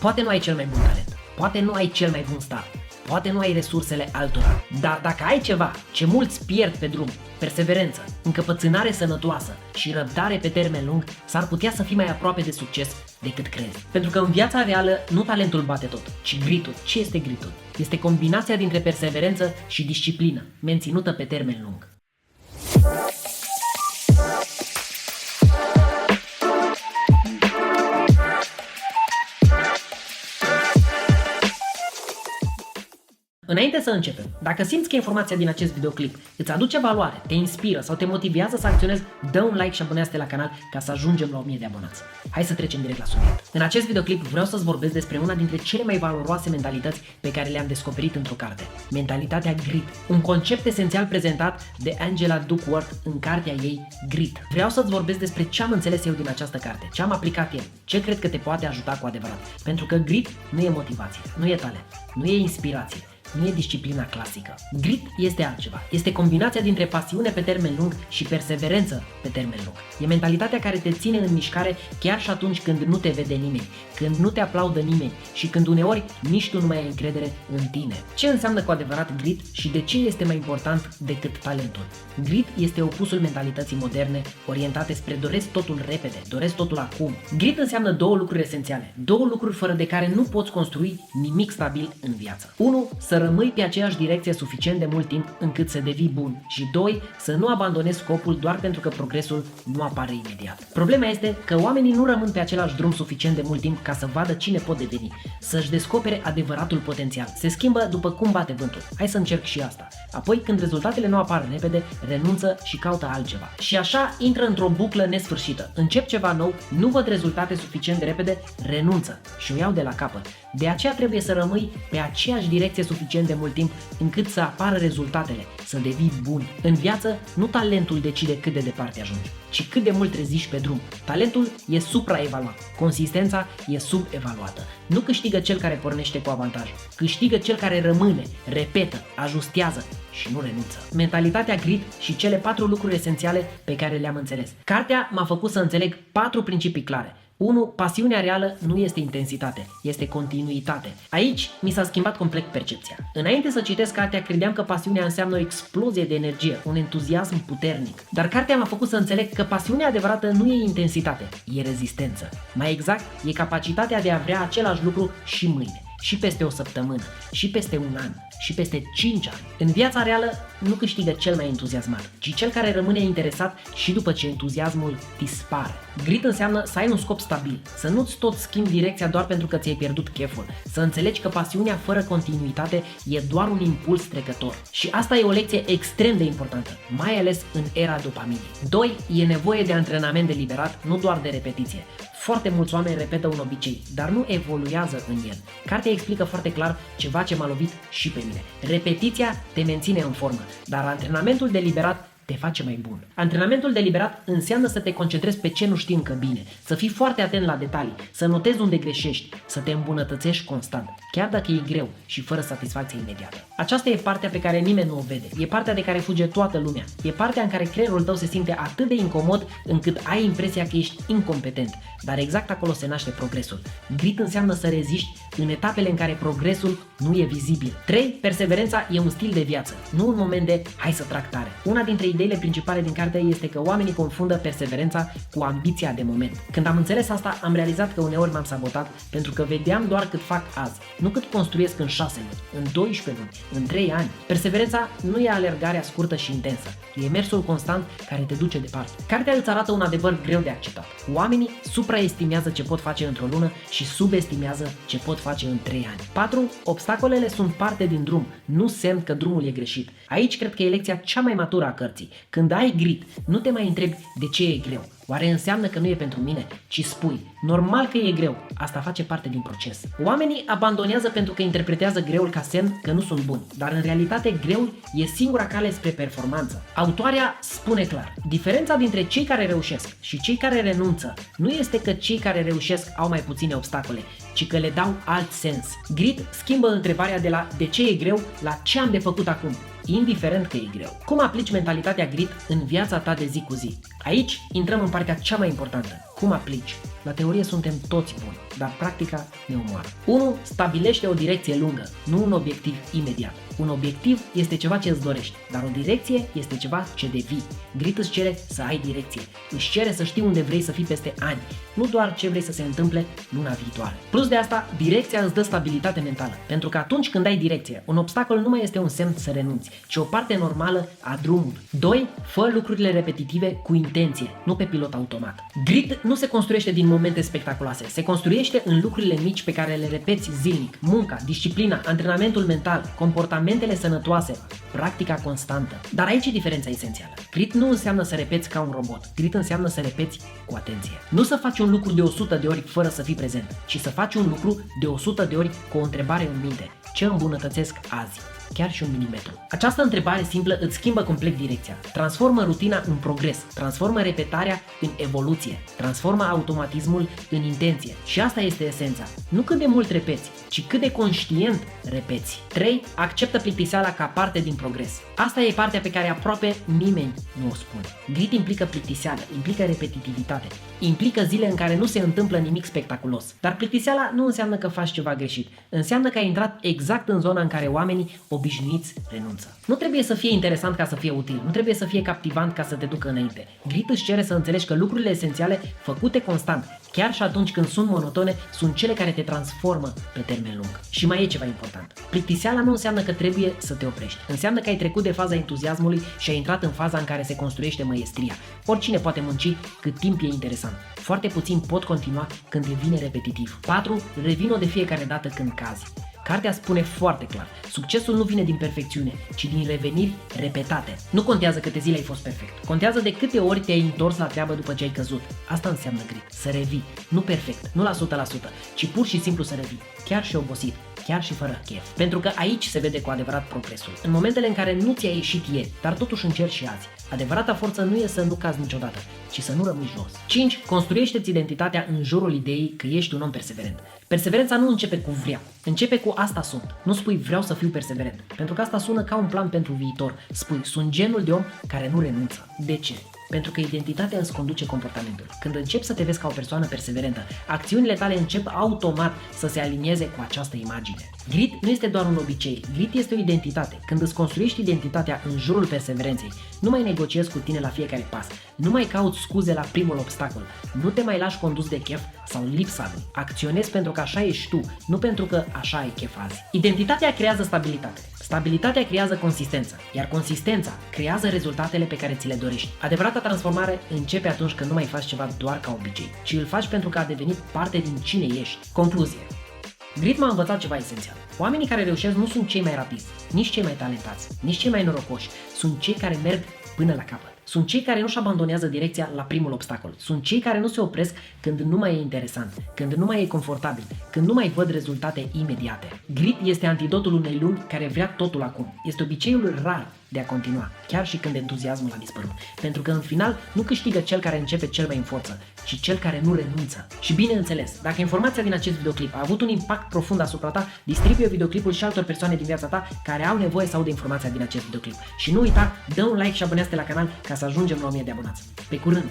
Poate nu ai cel mai bun talent, poate nu ai cel mai bun start, poate nu ai resursele altora, dar dacă ai ceva ce mulți pierd pe drum, perseverență, încăpățânare sănătoasă și răbdare pe termen lung, s-ar putea să fii mai aproape de succes decât crezi. Pentru că în viața reală nu talentul bate tot, ci gritul. Ce este gritul? Este combinația dintre perseverență și disciplină, menținută pe termen lung. Înainte să începem, dacă simți că informația din acest videoclip îți aduce valoare, te inspiră sau te motivează să acționezi, dă un like și abonează-te la canal ca să ajungem la 1000 de abonați. Hai să trecem direct la subiect. În acest videoclip vreau să-ți vorbesc despre una dintre cele mai valoroase mentalități pe care le-am descoperit într-o carte. Mentalitatea GRIT, un concept esențial prezentat de Angela Duckworth în cartea ei GRIT. Vreau să-ți vorbesc despre ce am înțeles eu din această carte, ce am aplicat eu, ce cred că te poate ajuta cu adevărat. Pentru că GRIT nu e motivație, nu e talent, nu e inspirație, nu e disciplina clasică. Grit este altceva. Este combinația dintre pasiune pe termen lung și perseverență pe termen lung. E mentalitatea care te ține în mișcare chiar și atunci când nu te vede nimeni, când nu te aplaudă nimeni și când uneori nici tu nu mai ai încredere în tine. Ce înseamnă cu adevărat grit și de ce este mai important decât talentul? Grit este opusul mentalității moderne orientate spre doresc totul repede, doresc totul acum. Grit înseamnă două lucruri esențiale, două lucruri fără de care nu poți construi nimic stabil în viață. 1. Să rămâi pe aceeași direcție suficient de mult timp încât să devii bun și 2. Să nu abandonezi scopul doar pentru că progresul nu apare imediat. Problema este că oamenii nu rămân pe același drum suficient de mult timp ca să vadă cine pot deveni, să-și descopere adevăratul potențial. Se schimbă după cum bate vântul. Hai să încerc și asta. Apoi, când rezultatele nu apar repede, renunță și caută altceva. Și așa intră într-o buclă nesfârșită. Încep ceva nou, nu văd rezultate suficient de repede, renunță și o iau de la capăt. De aceea trebuie să rămâi pe aceeași direcție suficient de mult timp încât să apară rezultatele, să devii bun. În viață, nu talentul decide cât de departe ajungi, ci cât de mult reziști pe drum. Talentul e supraevaluat, consistența e subevaluată. Nu câștigă cel care pornește cu avantaj, câștigă cel care rămâne, repetă, ajustează și nu renunță. Mentalitatea grit și cele 4 lucruri esențiale pe care le-am înțeles. Cartea m-a făcut să înțeleg 4 principii clare. 1. Pasiunea reală nu este intensitate, este continuitate. Aici mi s-a schimbat complet percepția. Înainte să citesc cartea, credeam că pasiunea înseamnă o explozie de energie, un entuziasm puternic. Dar cartea m-a făcut să înțeleg că pasiunea adevărată nu e intensitate, e rezistență. Mai exact, e capacitatea de a vrea același lucru și mâine, și peste o săptămână, și peste un an, și peste 5 ani. În viața reală nu câștigă cel mai entuziasmat, ci cel care rămâne interesat și după ce entuziasmul dispare. Grit înseamnă să ai un scop stabil, să nu-ți tot schimbi direcția doar pentru că ți-ai pierdut cheful, să înțelegi că pasiunea fără continuitate e doar un impuls trecător. Și asta e o lecție extrem de importantă, mai ales în era dopaminii. 2. E nevoie de antrenament deliberat, nu doar de repetiție. Foarte mulți oameni repetă un obicei, dar nu evoluează în el. Cartea explică foarte clar ceva ce m-a lovit și pe mine. Repetiția te menține în formă, dar antrenamentul deliberat te face mai bun. Antrenamentul deliberat înseamnă să te concentrezi pe ce nu știi încă bine, să fii foarte atent la detalii, să notezi unde greșești, să te îmbunătățești constant, chiar dacă e greu și fără satisfacție imediată. Aceasta e partea pe care nimeni nu o vede, e partea de care fuge toată lumea, e partea în care creierul tău se simte atât de incomod încât ai impresia că ești incompetent, dar exact acolo se naște progresul. Grit înseamnă să reziști în etapele în care progresul nu e vizibil. 3. Perseverența e un stil de viață, nu un moment de hai să trag tare. Una dintre ideile principale din carte este că oamenii confundă perseverența cu ambiția de moment. Când am înțeles asta, am realizat că uneori m-am sabotat pentru că vedeam doar cât fac azi, nu cât construiesc în 6 luni, în 12 luni, în 3 ani. Perseverența nu e alergarea scurtă și intensă, e mersul constant care te duce departe. Cartea îți arată un adevăr greu de acceptat. Oamenii supraestimează ce pot face într-o lună și subestimează ce pot face în 3 ani. 4. Obstacolele sunt parte din drum, nu semn că drumul e greșit. Aici cred că e lecția cea mai matură a cărții. Când ai grit, nu te mai întrebi de ce e greu. Oare înseamnă că nu e pentru mine? Ci spui, normal că e greu, asta face parte din proces. Oamenii abandonează pentru că interpretează greul ca semn că nu sunt buni, dar în realitate greul e singura cale spre performanță. Autoarea spune clar, diferența dintre cei care reușesc și cei care renunță nu este că cei care reușesc au mai puține obstacole, ci că le dau alt sens. Grit schimbă întrebarea de la de ce e greu la ce am de făcut acum, indiferent că e greu. Cum aplici mentalitatea grit în viața ta de zi cu zi? Aici intrăm în partea cea mai importantă, Cum aplici? La teorie suntem toți buni, dar practica ne omoară. 1. Stabilește o direcție lungă, nu un obiectiv imediat. Un obiectiv este ceva ce îți dorești, dar o direcție este ceva ce devii. Grit îți cere să ai direcție, își cere să știi unde vrei să fii peste ani, nu doar ce vrei să se întâmple luna viitoare. Plus de asta, direcția îți dă stabilitate mentală, pentru că atunci când ai direcție, un obstacol nu mai este un semn să renunți, ci o parte normală a drumului. 2. Fă lucrurile repetitive cu intenție, nu pe pilot automat. Grit nu se construiește din momente spectaculoase, se construiește în lucrurile mici pe care le repeți zilnic: munca, disciplina, antrenamentul mental, comportamentele sănătoase, practica constantă. Dar aici e diferența esențială. Grit nu înseamnă să repeți ca un robot. Grit înseamnă să repeți cu atenție. Nu să faci un lucru de 100 de ori fără să fii prezent, ci să faci un lucru de 100 de ori cu o întrebare în minte: ce îmbunătățesc azi? Chiar și un milimetru. Această întrebare simplă îți schimbă complet direcția. Transformă rutina în progres, transformă repetarea în evoluție, transformă automatismul în intenție. Și asta este esența. Nu cât de mult repeți, ci cât de conștient repeți. 3. Acceptă plictiseala ca parte din progres. Asta e partea pe care aproape nimeni nu o spune. Grit implică plictiseală, implică repetitivitate, implică zile în care nu se întâmplă nimic spectaculos. Dar plictiseala nu înseamnă că faci ceva greșit. Înseamnă că ai intrat exact în zona în care oamenii obișnuiți renunță. Nu trebuie să fie interesant ca să fie util, nu trebuie să fie captivant ca să te ducă înainte. Grit își cere să înțelegi că lucrurile esențiale, făcute constant, chiar și atunci când sunt monotone, sunt cele care te transformă pe termen lung. Și mai e ceva important. Plictiseala nu înseamnă că trebuie să te oprești. Înseamnă că ai trecut de faza entuziasmului și ai intrat în faza în care se construiește măiestria. Oricine poate munci cât timp e interesant. Foarte puțini pot continua când devine repetitiv. 4. Revino de fiecare dată când cazi. Cartea spune foarte clar: succesul nu vine din perfecțiune, ci din reveniri repetate. Nu contează câte zile ai fost perfect, contează de câte ori te-ai întors la treabă după ce ai căzut. Asta înseamnă grit, să revii, nu perfect, nu la 100%, ci pur și simplu să revii, chiar și obosit, chiar și fără chef. Pentru că aici se vede cu adevărat progresul. În momentele în care nu ți-a ieșit ieri, dar totuși încerci și azi. Adevărata forță nu e să nu cazi niciodată, ci să nu rămâi jos. 5. Construiește-ți identitatea în jurul ideii că ești un om perseverent. Perseverența nu începe cu vreau, începe cu asta sunt. Nu spui vreau să fiu perseverent, pentru că asta sună ca un plan pentru viitor. Spui sunt genul de om care nu renunță. De ce? Pentru că identitatea îți conduce comportamentul. Când începi să te vezi ca o persoană perseverentă, acțiunile tale încep automat să se alinieze cu această imagine. Grit nu este doar un obicei, grit este o identitate. Când îți construiești identitatea în jurul perseverenței, nu mai negociezi cu tine la fiecare pas, nu mai cauți scuze la primul obstacol, nu te mai lași condus de chef sau lipsa lui. Acționezi pentru că așa ești tu, nu pentru că așa ai chef azi. Identitatea creează stabilitate. Stabilitatea creează consistență, iar consistența creează rezultatele pe care ți le dorești. Adevărata transformare începe atunci când nu mai faci ceva doar ca obicei, ci îl faci pentru că a devenit parte din cine ești. Concluzie. Grit m-a învățat ceva esențial. Oamenii care reușesc nu sunt cei mai rapizi, nici cei mai talentați, nici cei mai norocoși. Sunt cei care merg până la capăt. Sunt cei care nu-și abandonează direcția la primul obstacol. Sunt cei care nu se opresc când nu mai e interesant, când nu mai e confortabil, când nu mai văd rezultate imediate. Grit este antidotul unei lumi care vrea totul acum. Este obiceiul rar de a continua, chiar și când entuziasmul a dispărut. Pentru că în final nu câștigă cel care începe cel mai în forță, ci cel care nu renunță. Și bineînțeles, dacă informația din acest videoclip a avut un impact profund asupra ta, distribuie videoclipul și altor persoane din viața ta care au nevoie să audă informația din acest videoclip. Și nu uita, dă un like și abonează-te la canal ca să ajungem la 1000 de abonați. Pe curând!